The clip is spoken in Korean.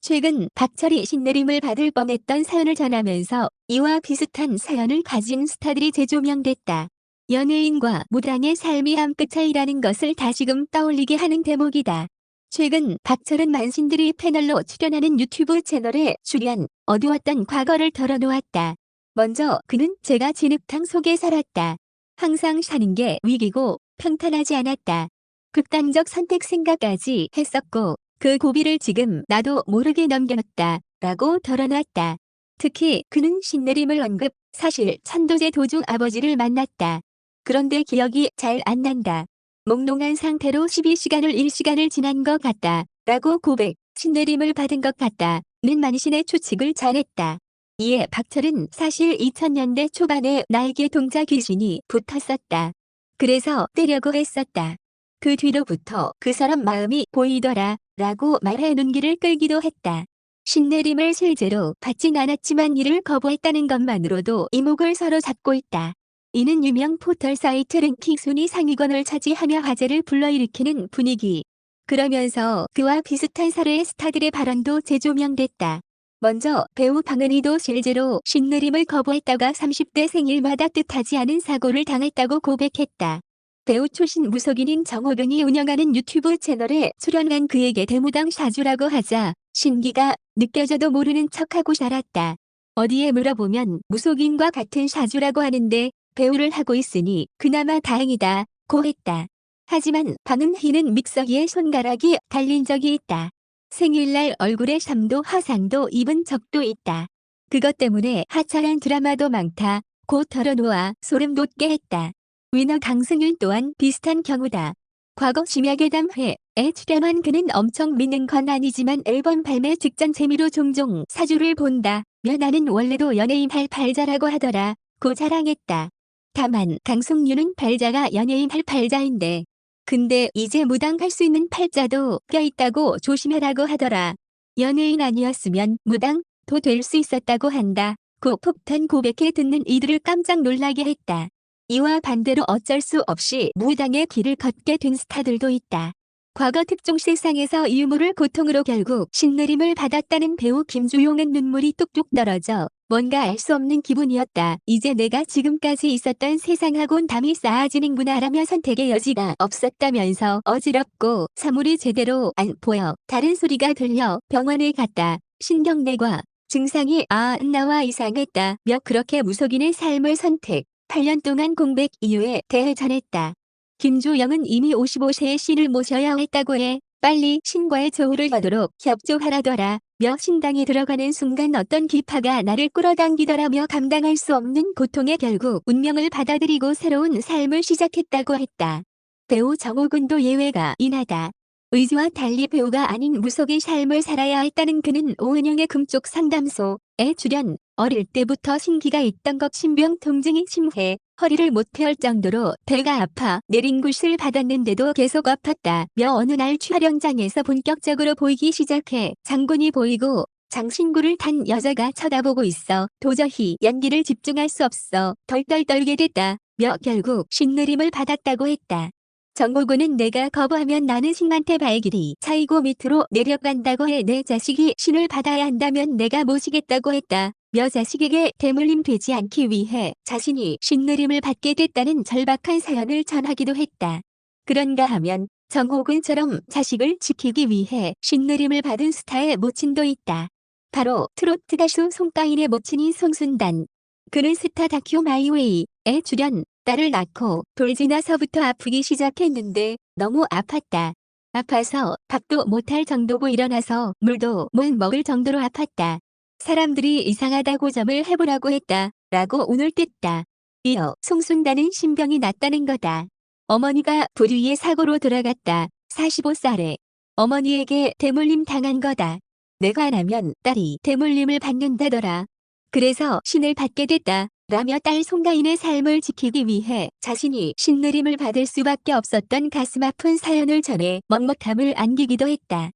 최근 박철이 신내림을 받을 뻔했던 사연을 전하면서 이와 비슷한 사연을 가진 스타들이 재조명됐다. 연예인과 무당의 삶이 한 끗 차이라는 것을 다시금 떠올리게 하는 대목이다. 최근 박철은 만신들이 패널로 출연하는 유튜브 채널에 출연, 어두웠던 과거를 털어놓았다. 먼저 그는 제가 진흙탕 속에 살았다. 항상 사는 게 위기고 평탄하지 않았다. 극단적 선택 생각까지 했었고 그 고비를 지금 나도 모르게 넘겼다 라고 털어놨다. 특히 그는 신내림을 언급, 사실 천도제 도중 아버지를 만났다. 그런데 기억이 잘 안 난다. 몽롱한 상태로 12시간을 1시간을 지난 것 같다 라고 고백, 신내림을 받은 것 같다는 만신의 추측을 전했다. 이에 박철은 사실 2000년대 초반에 나에게 동자 귀신이 붙었었다. 그래서 떼려고 했었다. 그 뒤로부터 그 사람 마음이 보이더라 라고 말해 눈길을 끌기도 했다. 신내림을 실제로 받진 않았지만 이를 거부했다는 것만으로도 이목을 사로잡고 있다. 이는 유명 포털 사이트 랭킹 순위 상위권을 차지하며 화제를 불러일으키는 분위기. 그러면서 그와 비슷한 사례의 스타들의 발언도 재조명됐다. 먼저 배우 방은희도 실제로 신내림을 거부했다가 30대 생일마다 뜻하지 않은 사고를 당했다고 고백했다. 배우 출신 무속인인 정호균이 운영하는 유튜브 채널에 출연한 그에게 대무당 사주라고 하자 신기가 느껴져도 모르는 척하고 살았다. 어디에 물어보면 무속인과 같은 사주라고 하는데 배우를 하고 있으니 그나마 다행이다 고 했다. 하지만 방은희는 믹서기에 손가락이 달린 적이 있다. 생일날 얼굴에 3도 화상도 입은 적도 있다. 그것 때문에 하차한 드라마도 많다 고 털어놓아 소름 돋게 했다. 위너 강승윤 또한 비슷한 경우다. 과거 심야괴담회에 출연한 그는 엄청 믿는 건 아니지만 앨범 발매 직전 재미로 종종 사주를 본다며 나는 원래도 연예인 할 팔자라고 하더라 고 자랑했다. 다만 강승윤은 팔자가 연예인 할 팔자인데 근데 이제 무당 할 수 있는 팔자도 껴있다고 조심해라고 하더라. 연예인 아니었으면 무당도 될 수 있었다고 한다 고 폭탄 고백해 듣는 이들을 깜짝 놀라게 했다. 이와 반대로 어쩔 수 없이 무당의 길을 걷게 된 스타들도 있다. 과거 특종 세상에서 유물을 고통으로 결국 신내림을 받았다는 배우 김주용은 눈물이 뚝뚝 떨어져 뭔가 알 수 없는 기분이었다. 이제 내가 지금까지 있었던 세상하곤 담이 쌓아지는구나라며 선택의 여지가 없었다면서 어지럽고 사물이 제대로 안 보여 다른 소리가 들려 병원에 갔다. 신경내과 증상이 나와 이상했다며 그렇게 무속인의 삶을 선택. 8년 동안 공백 이유에 대해 전했다. 김주영은 이미 55세의 신을 모셔야 했다고 해 빨리 신과의 조우를 하도록 협조하라더라며 신당에 들어가는 순간 어떤 기파가 나를 끌어당기더라며 감당할 수 없는 고통에 결국 운명을 받아들이고 새로운 삶을 시작했다고 했다. 배우 정호균도 예외가 인하다. 의지와 달리 배우가 아닌 무속의 삶을 살아야 했다는 그는 오은영의 금쪽 상담소에 출연, 어릴 때부터 신기가 있던 것 신병 통증이 심해 허리를 못 펴을 정도로 배가 아파 내린 굿을 받았는데도 계속 아팠다며 어느 날 촬영장에서 본격적으로 보이기 시작해 장군이 보이고 장신구를 탄 여자가 쳐다보고 있어 도저히 연기를 집중할 수 없어 덜덜 떨게 됐다며 결국 신내림을 받았다고 했다. 정호군은 내가 거부하면 나는 신한테 발길이 차이고 밑으로 내려간다고 해 내 자식이 신을 받아야 한다면 내가 모시겠다고 했다. 며 자식에게 대물림 되지 않기 위해 자신이 신내림을 받게 됐다는 절박한 사연을 전하기도 했다. 그런가 하면 정호군처럼 자식을 지키기 위해 신내림을 받은 스타의 모친도 있다. 바로 트로트 가수 송가인의 모친인 송순단. 그는 스타 다큐 마이웨이에 출연, 딸을 낳고 돌 지나서부터 아프기 시작했는데 너무 아팠다. 아파서 밥도 못할 정도고 일어나서 물도 못 먹을 정도로 아팠다. 사람들이 이상하다고 점을 해보라고 했다. 라고 운을 뗐다. 이어 송순단은 신병이 났다는 거다. 어머니가 불 위에 사고로 돌아갔다. 45살에. 어머니에게 대물림 당한 거다. 내가 안 하면 딸이 대물림을 받는다더라. 그래서 신을 받게 됐다. 라며 딸 송가인의 삶을 지키기 위해 자신이 신내림을 받을 수밖에 없었던 가슴 아픈 사연을 전해 먹먹함을 안기기도 했다.